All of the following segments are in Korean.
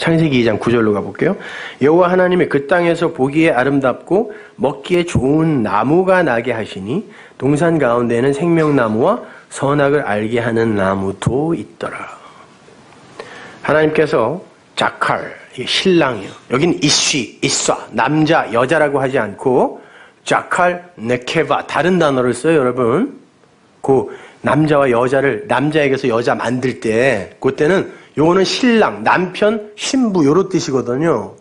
창세기 2장 9절로 가볼게요. 여호와 하나님이 그 땅에서 보기에 아름답고 먹기에 좋은 나무가 나게 하시니 동산 가운데에는 생명나무와 선악을 알게 하는 나무도 있더라. 하나님께서 자칼, 이게 신랑이요. 여긴 이쉬, 이쏴, 남자, 여자라고 하지 않고 자칼, 네케바, 다른 단어를 써요, 여러분. 그 남자와 여자를, 남자에게서 여자 만들 때, 그때는 요거는 신랑, 남편, 신부, 요런 뜻이거든요.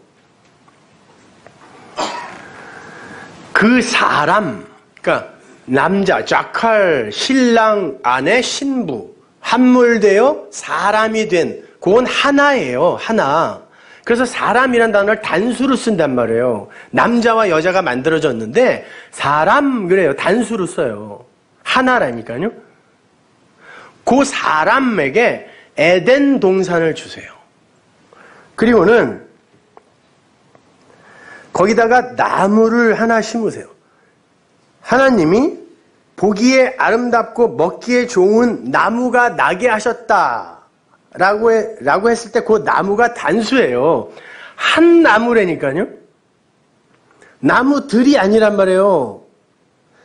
그 사람, 그러니까 남자, 자칼, 신랑, 아내, 신부, 함몰되어 사람이 된, 그건 하나예요, 하나. 그래서 사람이란 단어를 단수로 쓴단 말이에요. 남자와 여자가 만들어졌는데, 사람, 그래요. 단수로 써요. 하나라니까요. 그 사람에게 에덴 동산을 주세요. 그리고는 거기다가 나무를 하나 심으세요. 하나님이 보기에 아름답고 먹기에 좋은 나무가 나게 하셨다 라고 했을 때 그 나무가 단수예요. 한 나무라니까요. 나무들이 아니란 말이에요.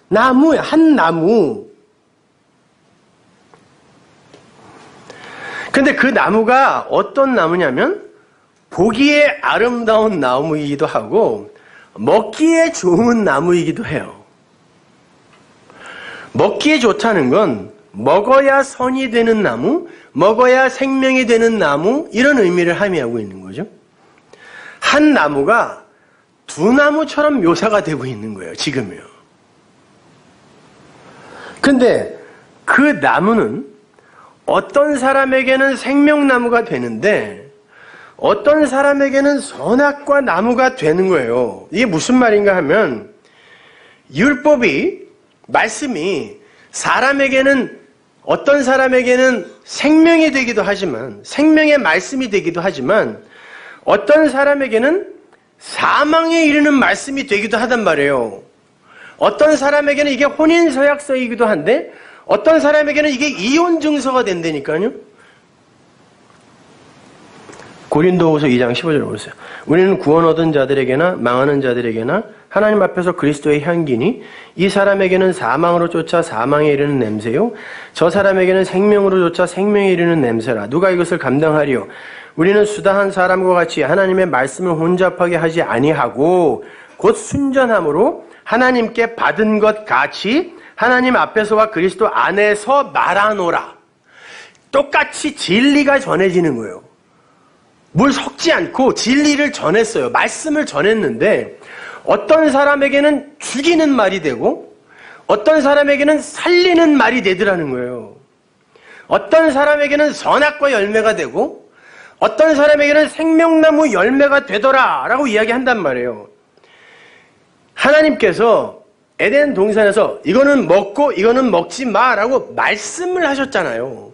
나무예요. 한 나무. 근데 그 나무가 어떤 나무냐면 보기에 아름다운 나무이기도 하고 먹기에 좋은 나무이기도 해요. 먹기에 좋다는 건 먹어야 선이 되는 나무, 먹어야 생명이 되는 나무, 이런 의미를 함의하고 있는 거죠. 한 나무가 두 나무처럼 묘사가 되고 있는 거예요, 지금요. 근데 그 나무는 어떤 사람에게는 생명나무가 되는데 어떤 사람에게는 선악과 나무가 되는 거예요. 이게 무슨 말인가 하면 율법이, 말씀이 사람에게는, 어떤 사람에게는 생명이 되기도 하지만, 생명의 말씀이 되기도 하지만 어떤 사람에게는 사망에 이르는 말씀이 되기도 하단 말이에요. 어떤 사람에게는 이게 혼인서약서이기도 한데 어떤 사람에게는 이게 이혼 증서가 된다니까요. 고린도후서 2장 15절을 보세요. 우리는 구원 얻은 자들에게나 망하는 자들에게나 하나님 앞에서 그리스도의 향기니 이 사람에게는 사망으로 쫓아 사망에 이르는 냄새요 저 사람에게는 생명으로 쫓아 생명에 이르는 냄새라. 누가 이것을 감당하리요? 우리는 수다한 사람과 같이 하나님의 말씀을 혼잡하게 하지 아니하고 곧 순전함으로 하나님께 받은 것 같이 하나님 앞에서와 그리스도 안에서 말하노라. 똑같이 진리가 전해지는 거예요. 뭘 섞지 않고 진리를 전했어요. 말씀을 전했는데 어떤 사람에게는 죽이는 말이 되고 어떤 사람에게는 살리는 말이 되더라는 거예요. 어떤 사람에게는 선악과 열매가 되고 어떤 사람에게는 생명나무 열매가 되더라 라고 이야기한단 말이에요. 하나님께서 에덴 동산에서 이거는 먹고 이거는 먹지 마라고 말씀을 하셨잖아요.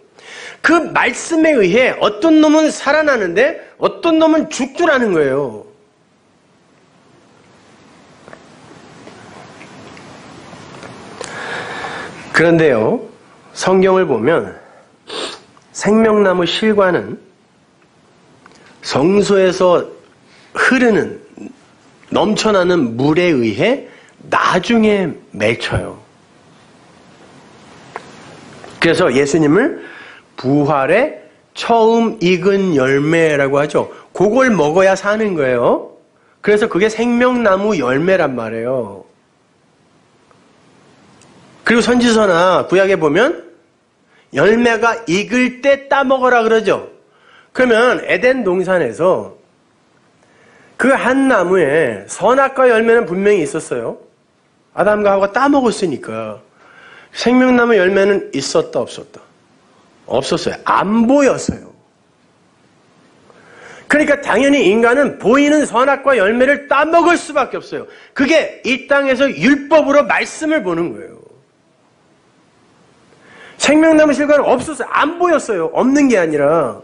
그 말씀에 의해 어떤 놈은 살아나는데 어떤 놈은 죽더라는 거예요. 그런데요, 성경을 보면 생명나무 실과는 성소에서 흐르는, 넘쳐나는 물에 의해 나중에 맺혀요. 그래서 예수님을 부활의 처음 익은 열매라고 하죠. 그걸 먹어야 사는 거예요. 그래서 그게 생명나무 열매란 말이에요. 그리고 선지서나 구약에 보면 열매가 익을 때 따먹어라 그러죠. 그러면 에덴 동산에서 그 한 나무에 선악과 열매는 분명히 있었어요. 아담과 하와가 따먹었으니까. 생명나무 열매는 있었다 없었다? 없었어요. 안 보였어요. 그러니까 당연히 인간은 보이는 선악과 열매를 따먹을 수밖에 없어요. 그게 이 땅에서 율법으로 말씀을 보는 거예요. 생명나무 실과는 없었어요. 안 보였어요. 없는 게 아니라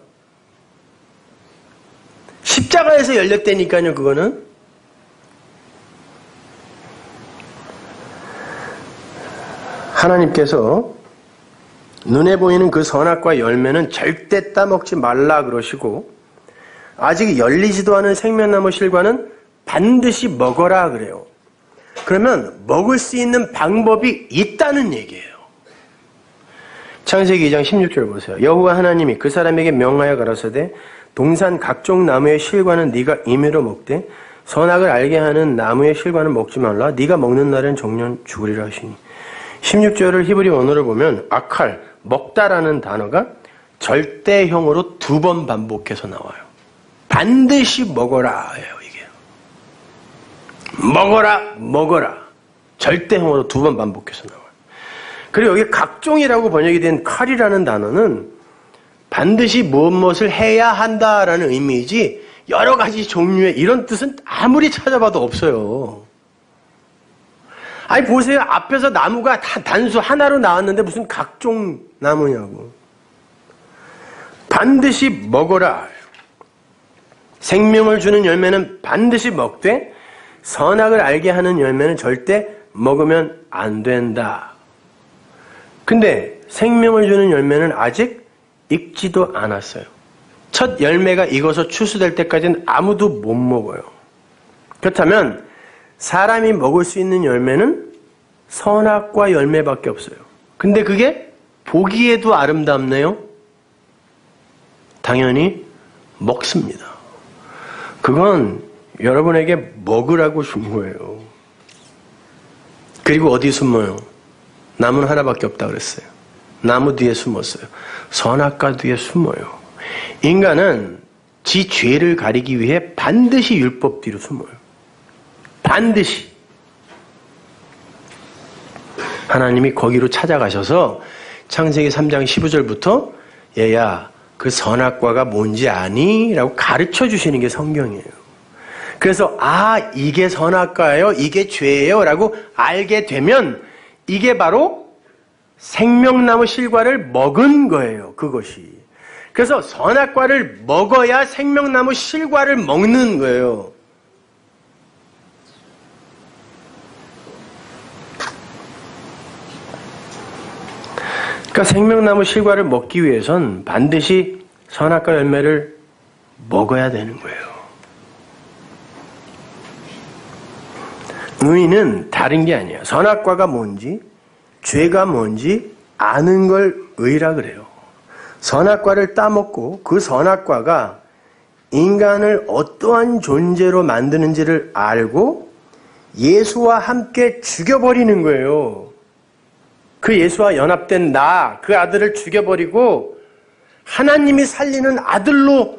십자가에서 열렸다니까요. 그거는. 하나님께서 눈에 보이는 그 선악과 열매는 절대 따먹지 말라 그러시고 아직 열리지도 않은 생명나무 실과는 반드시 먹어라 그래요. 그러면 먹을 수 있는 방법이 있다는 얘기예요. 창세기 2장 16절 보세요. 여호와 하나님이 그 사람에게 명하여 가라사대 동산 각종 나무의 실과는 네가 임의로 먹되 선악을 알게 하는 나무의 실과는 먹지 말라. 네가 먹는 날엔 정녕 죽으리라 하시니. 16절을 히브리 원어를 보면 아칼, 먹다라는 단어가 절대형으로 2번 반복해서 나와요. 반드시 먹어라 해요, 이게. 먹어라, 먹어라. 절대형으로 2번 반복해서 나와요. 그리고 여기 각종이라고 번역이 된 칼이라는 단어는 반드시 무엇을 해야 한다라는 의미이지 여러 가지 종류의 이런 뜻은 아무리 찾아봐도 없어요. 아니 보세요. 앞에서 나무가 다 단수 하나로 나왔는데 무슨 각종 나무냐고. 반드시 먹어라. 생명을 주는 열매는 반드시 먹되 선악을 알게 하는 열매는 절대 먹으면 안 된다. 근데 생명을 주는 열매는 아직 익지도 않았어요. 첫 열매가 익어서 추수될 때까지는 아무도 못 먹어요. 그렇다면 사람이 먹을 수 있는 열매는 선악과 열매밖에 없어요. 근데 그게 보기에도 아름답네요. 당연히 먹습니다. 그건 여러분에게 먹으라고 준 거예요. 그리고 어디 숨어요? 나무는 하나밖에 없다 그랬어요. 나무 뒤에 숨었어요. 선악과 뒤에 숨어요. 인간은 지 죄를 가리기 위해 반드시 율법 뒤로 숨어요. 반드시. 하나님이 거기로 찾아가셔서 창세기 3장 15절부터 얘야 그 선악과가 뭔지 아니? 라고 가르쳐 주시는 게 성경이에요. 그래서 이게 선악과예요? 이게 죄예요? 라고 알게 되면 이게 바로 생명나무 실과를 먹은 거예요. 그것이. 그래서 선악과를 먹어야 생명나무 실과를 먹는 거예요. 그러니까 생명나무 실과를 먹기 위해선 반드시 선악과 열매를 먹어야 되는 거예요. 의는 다른 게 아니에요. 선악과가 뭔지, 죄가 뭔지 아는 걸 의라 그래요. 선악과를 따먹고 그 선악과가 인간을 어떠한 존재로 만드는지를 알고 예수와 함께 죽여버리는 거예요. 그 예수와 연합된 그 아들을 죽여버리고 하나님이 살리는 아들로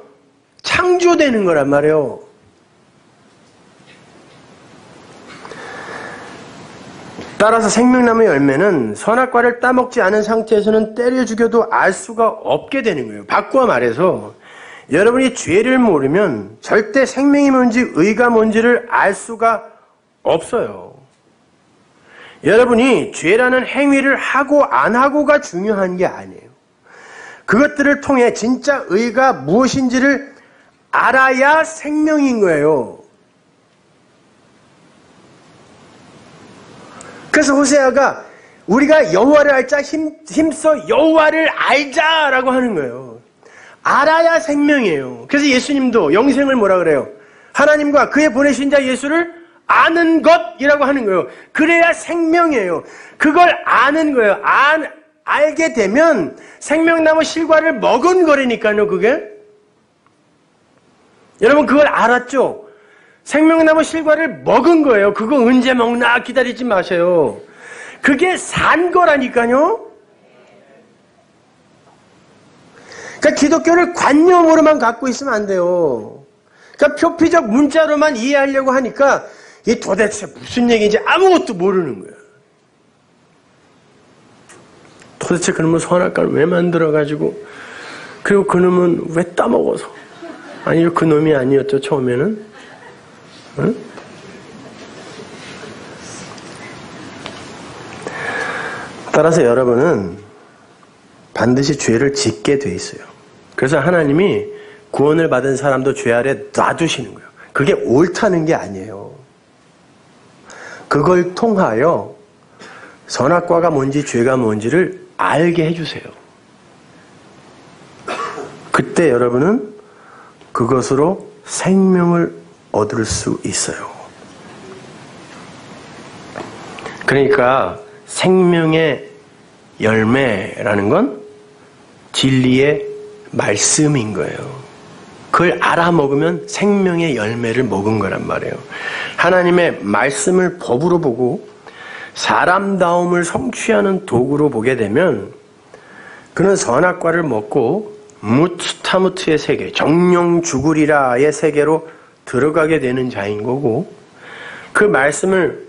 창조되는 거란 말이에요. 따라서 생명나무의 열매는 선악과를 따먹지 않은 상태에서는 때려 죽여도 알 수가 없게 되는 거예요. 바꾸어 말해서 여러분이 죄를 모르면 절대 생명이 뭔지 의가 뭔지를 알 수가 없어요. 여러분이 죄라는 행위를 하고 안 하고가 중요한 게 아니에요. 그것들을 통해 진짜 의가 무엇인지를 알아야 생명인 거예요. 그래서 호세아가 우리가 여호와를 알자 힘써 여호와를 알자라고 하는 거예요. 알아야 생명이에요. 그래서 예수님도 영생을 뭐라 그래요? 하나님과 그의 보내신 자 예수를 아는 것이라고 하는 거예요. 그래야 생명이에요. 그걸 아는 거예요. 알게 되면 생명나무 실과를 먹은 거라니까요, 그게. 여러분 그걸 알았죠? 생명나무 실과를 먹은 거예요. 그거 언제 먹나 기다리지 마세요. 그게 산 거라니까요. 그러니까 기독교를 관념으로만 갖고 있으면 안 돼요. 그러니까 표피적 문자로만 이해하려고 하니까 이게 도대체 무슨 얘기인지 아무것도 모르는 거예요. 도대체 그놈은 선악과를 왜 만들어가지고 그리고 그놈은 왜 따먹어서 아니요 그놈이 아니었죠 처음에는. 응? 따라서 여러분은 반드시 죄를 짓게 돼 있어요. 그래서 하나님이 구원을 받은 사람도 죄 아래 놔두시는 거예요. 그게 옳다는 게 아니에요. 그걸 통하여 선악과가 뭔지 죄가 뭔지를 알게 해주세요. 그때 여러분은 그것으로 생명을 얻을 수 있어요. 그러니까 생명의 열매라는 건 진리의 말씀인 거예요. 그걸 알아먹으면 생명의 열매를 먹은 거란 말이에요. 하나님의 말씀을 법으로 보고 사람다움을 성취하는 도구로 보게 되면 그는 선악과를 먹고 무츠타무트의 세계, 정령 죽으리라의 세계로 들어가게 되는 자인 거고, 그 말씀을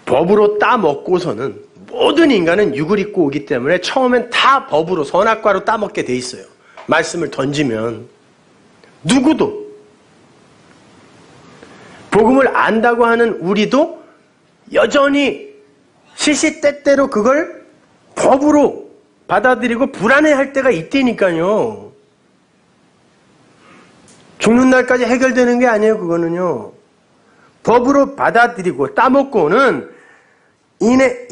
법으로 따먹고서는 모든 인간은 육을 입고 오기 때문에 처음엔 다 법으로 선악과로 따먹게 돼 있어요. 말씀을 던지면 누구도, 복음을 안다고 하는 우리도 여전히 시시때때로 그걸 법으로 받아들이고 불안해할 때가 있다니까요. 죽는 날까지 해결되는 게 아니에요. 그거는요. 법으로 받아들이고 따먹고는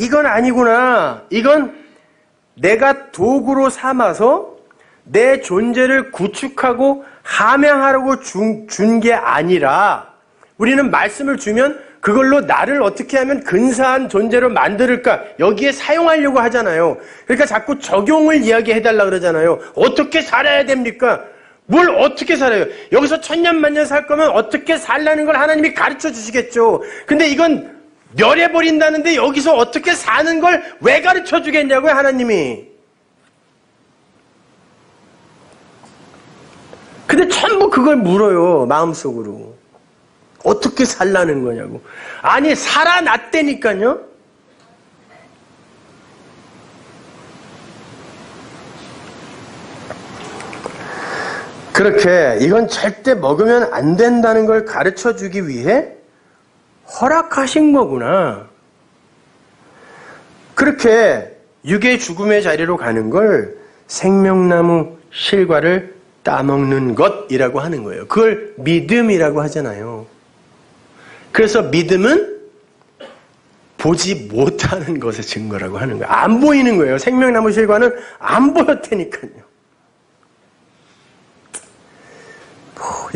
이건 아니구나. 이건 내가 도구로 삼아서 내 존재를 구축하고 함양하려고 준 게 아니라, 우리는 말씀을 주면 그걸로 나를 어떻게 하면 근사한 존재로 만들까, 여기에 사용하려고 하잖아요. 그러니까 자꾸 적용을 이야기해달라 그러잖아요. 어떻게 살아야 됩니까? 뭘 어떻게 살아요? 여기서 천년만년 살 거면 어떻게 살라는 걸 하나님이 가르쳐 주시겠죠. 근데 이건 멸해버린다는데 여기서 어떻게 사는 걸 왜 가르쳐 주겠냐고요, 하나님이. 근데 전부 그걸 물어요, 마음속으로. 어떻게 살라는 거냐고. 아니, 살아났다니까요. 그렇게 이건 절대 먹으면 안 된다는 걸 가르쳐 주기 위해 허락하신 거구나. 그렇게 육의 죽음의 자리로 가는 걸 생명나무 실과를 따먹는 것이라고 하는 거예요. 그걸 믿음이라고 하잖아요. 그래서 믿음은 보지 못하는 것의 증거라고 하는 거예요. 안 보이는 거예요. 생명나무 실과는 안 보였다니까요.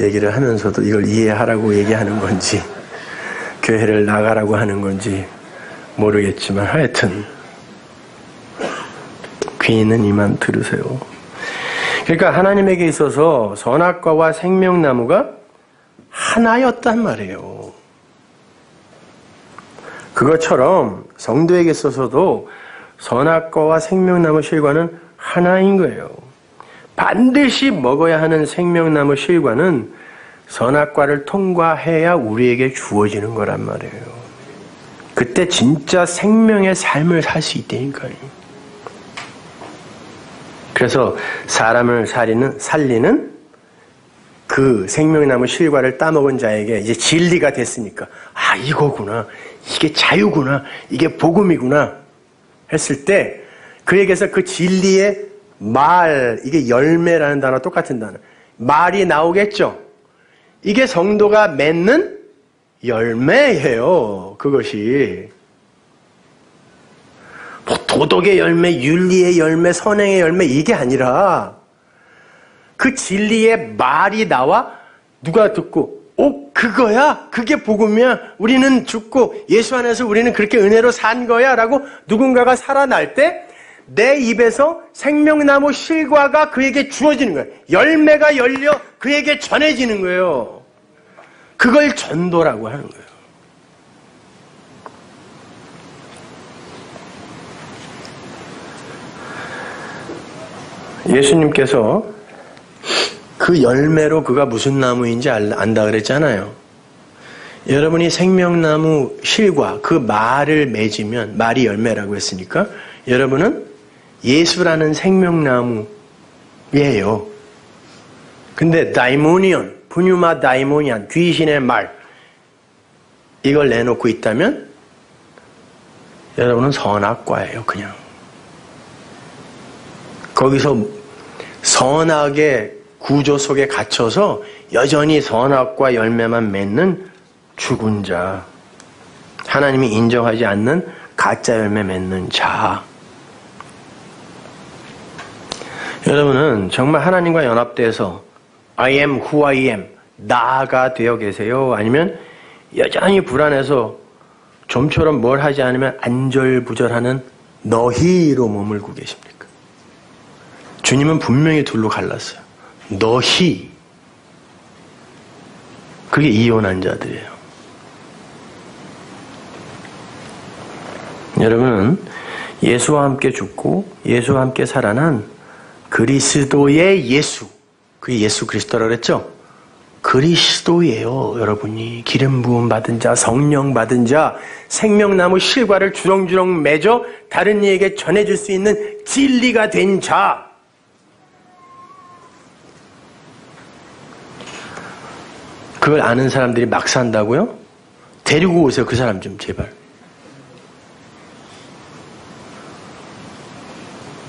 얘기를 하면서도 이걸 이해하라고 얘기하는 건지 교회를 나가라고 하는 건지 모르겠지만 하여튼 귀는 이만 들으세요. 그러니까 하나님에게 있어서 선악과와 생명나무가 하나였단 말이에요. 그것처럼 성도에게 있어서도 선악과와 생명나무 실과는 하나인 거예요. 반드시 먹어야 하는 생명나무 실과는 선악과를 통과해야 우리에게 주어지는 거란 말이에요. 그때 진짜 생명의 삶을 살 수 있다니까요. 그래서 사람을 살리는 그 생명나무 실과를 따먹은 자에게 이제 진리가 됐으니까, 아, 이거구나, 이게 자유구나, 이게 복음이구나 했을 때 그에게서 그 진리의 말, 이게 열매라는 단어, 똑같은 단어, 말이 나오겠죠. 이게 성도가 맺는 열매예요. 그것이 뭐 도덕의 열매, 윤리의 열매, 선행의 열매, 이게 아니라 그 진리의 말이 나와 누가 듣고, 그거야? 그게 복음이야? 우리는 죽고 예수 안에서 우리는 그렇게 은혜로 산 거야? 라고 누군가가 살아날 때 내 입에서 생명나무 실과가 그에게 주어지는 거예요. 열매가 열려 그에게 전해지는 거예요. 그걸 전도라고 하는 거예요. 예수님께서 그 열매로 그가 무슨 나무인지 안다 그랬잖아요. 여러분이 생명나무 실과 그 말을 맺으면, 말이 열매라고 했으니까 여러분은 예수라는 생명나무예요. 근데 다이모니온, 푸뉴마 다이모니안, 귀신의 말, 이걸 내놓고 있다면 여러분은 선악과예요. 그냥 거기서 선악의 구조 속에 갇혀서 여전히 선악과 열매만 맺는 죽은 자, 하나님이 인정하지 않는 가짜 열매 맺는 자. 여러분은 정말 하나님과 연합돼서 I am who I am, 나가 되어 계세요? 아니면 여전히 불안해서 좀처럼 뭘 하지 않으면 안절부절하는 너희로 머물고 계십니까? 주님은 분명히 둘로 갈랐어요. 너희. 그게 이혼한 자들이에요. 여러분은 예수와 함께 죽고 예수와 함께 살아난 그리스도의 예수, 그게 예수 그리스도라고 그랬죠? 그리스도예요. 여러분이 기름 부음 받은 자, 성령 받은 자, 생명나무 실과를 주렁주렁 맺어 다른 이에게 전해줄 수 있는 진리가 된 자. 그걸 아는 사람들이 막 산다고요? 데리고 오세요. 그 사람 좀 제발.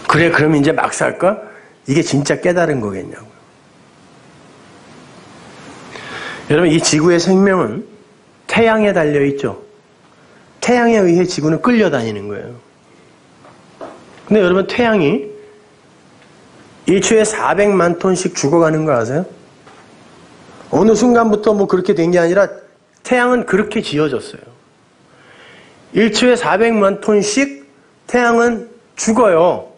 그래, 그럼 이제 막 살까? 이게 진짜 깨달은 거겠냐고요. 여러분, 이 지구의 생명은 태양에 달려있죠. 태양에 의해 지구는 끌려다니는 거예요. 근데 여러분, 태양이 1초에 400만 톤씩 죽어가는 거 아세요? 어느 순간부터 뭐 그렇게 된 게 아니라 태양은 그렇게 지어졌어요. 1초에 400만 톤씩 태양은 죽어요.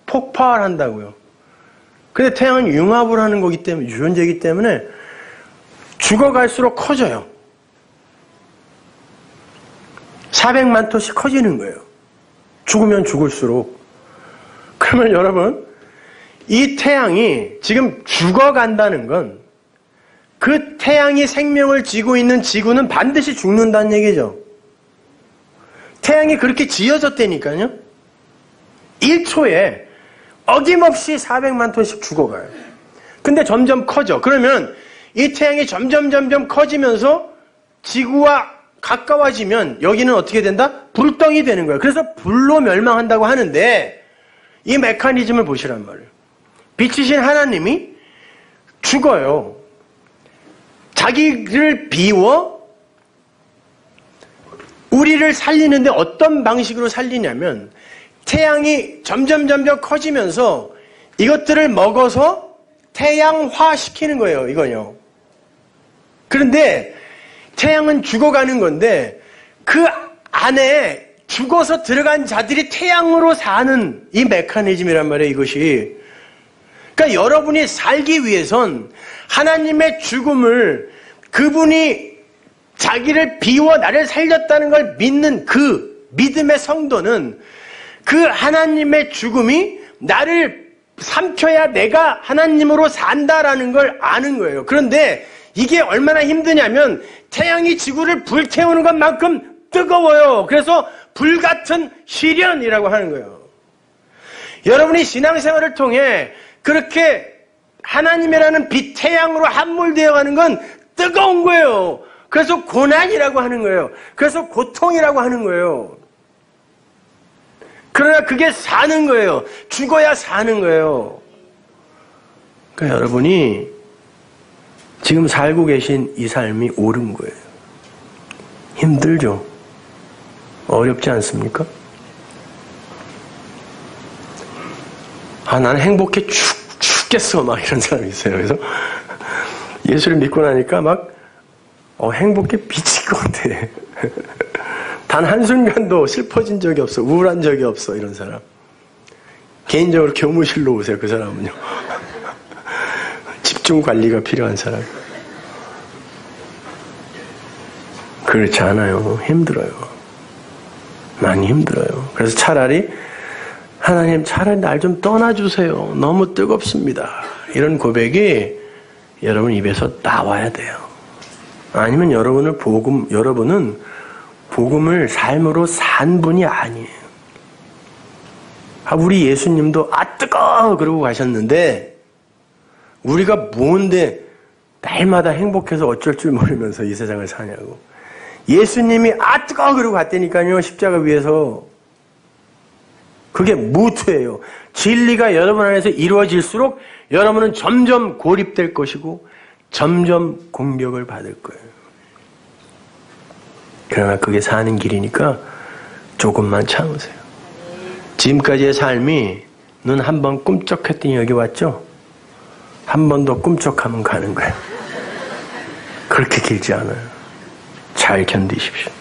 폭발한다고요. 근데 태양은 융합을 하는 거기 때문에, 유전자이기 때문에 죽어갈수록 커져요. 400만 톤씩 커지는 거예요. 죽으면 죽을수록. 그러면 여러분, 이 태양이 지금 죽어간다는 건 그 태양이 생명을 쥐고 있는 지구는 반드시 죽는다는 얘기죠. 태양이 그렇게 지어졌다니까요. 1초에 어김없이 400만 톤씩 죽어가요. 근데 점점 커져. 그러면 이 태양이 점점 커지면서 지구와 가까워지면 여기는 어떻게 된다? 불덩이 되는 거예요. 그래서 불로 멸망한다고 하는데 이 메커니즘을 보시란 말이에요. 빛이신 하나님이 죽어요. 자기를 비워 우리를 살리는데 어떤 방식으로 살리냐면 태양이 점점 커지면서 이것들을 먹어서 태양화시키는 거예요. 이거요. 그런데 태양은 죽어가는 건데 그 안에 죽어서 들어간 자들이 태양으로 사는 이 메커니즘이란 말이에요. 이것이. 그러니까 여러분이 살기 위해선 하나님의 죽음을 그분이 자기를 비워 나를 살렸다는 걸 믿는 그 믿음의 성도는 그 하나님의 죽음이 나를 삼켜야 내가 하나님으로 산다라는 걸 아는 거예요. 그런데 이게 얼마나 힘드냐면 태양이 지구를 불태우는 것만큼 뜨거워요. 그래서 불같은 시련이라고 하는 거예요. 여러분이 신앙생활을 통해 그렇게 하나님이라는 빛 태양으로 함몰되어 가는 건 뜨거운 거예요. 그래서 고난이라고 하는 거예요. 그래서 고통이라고 하는 거예요. 그러나 그게 사는 거예요. 죽어야 사는 거예요. 그러니까 여러분이 지금 살고 계신 이 삶이 옳은 거예요. 힘들죠? 어렵지 않습니까? 나는 행복해 죽겠어 막 이런 사람이 있어요. 그래서 예수를 믿고 나니까 막 행복해 미칠 것 같아. 단 한순간도 슬퍼진 적이 없어. 우울한 적이 없어. 이런 사람. 개인적으로 교무실로 오세요. 그 사람은요. 집중 관리가 필요한 사람. 그렇지 않아요. 힘들어요. 많이 힘들어요. 그래서 차라리 하나님 차라리 날 좀 떠나주세요. 너무 뜨겁습니다. 이런 고백이 여러분 입에서 나와야 돼요. 아니면 여러분은 복음을 삶으로 산 분이 아니에요. 우리 예수님도 뜨거워 그러고 가셨는데 우리가 뭔데 날마다 행복해서 어쩔 줄 모르면서 이 세상을 사냐고. 예수님이 뜨거워 그러고 갔다니까요. 십자가 위에서. 그게 무투예요. 진리가 여러분 안에서 이루어질수록 여러분은 점점 고립될 것이고 점점 공격을 받을 거예요. 그러나 그게 사는 길이니까 조금만 참으세요. 지금까지의 삶이 눈 한 번 꿈쩍했더니 여기 왔죠? 한 번 더 꿈쩍하면 가는 거예요. 그렇게 길지 않아요. 잘 견디십시오.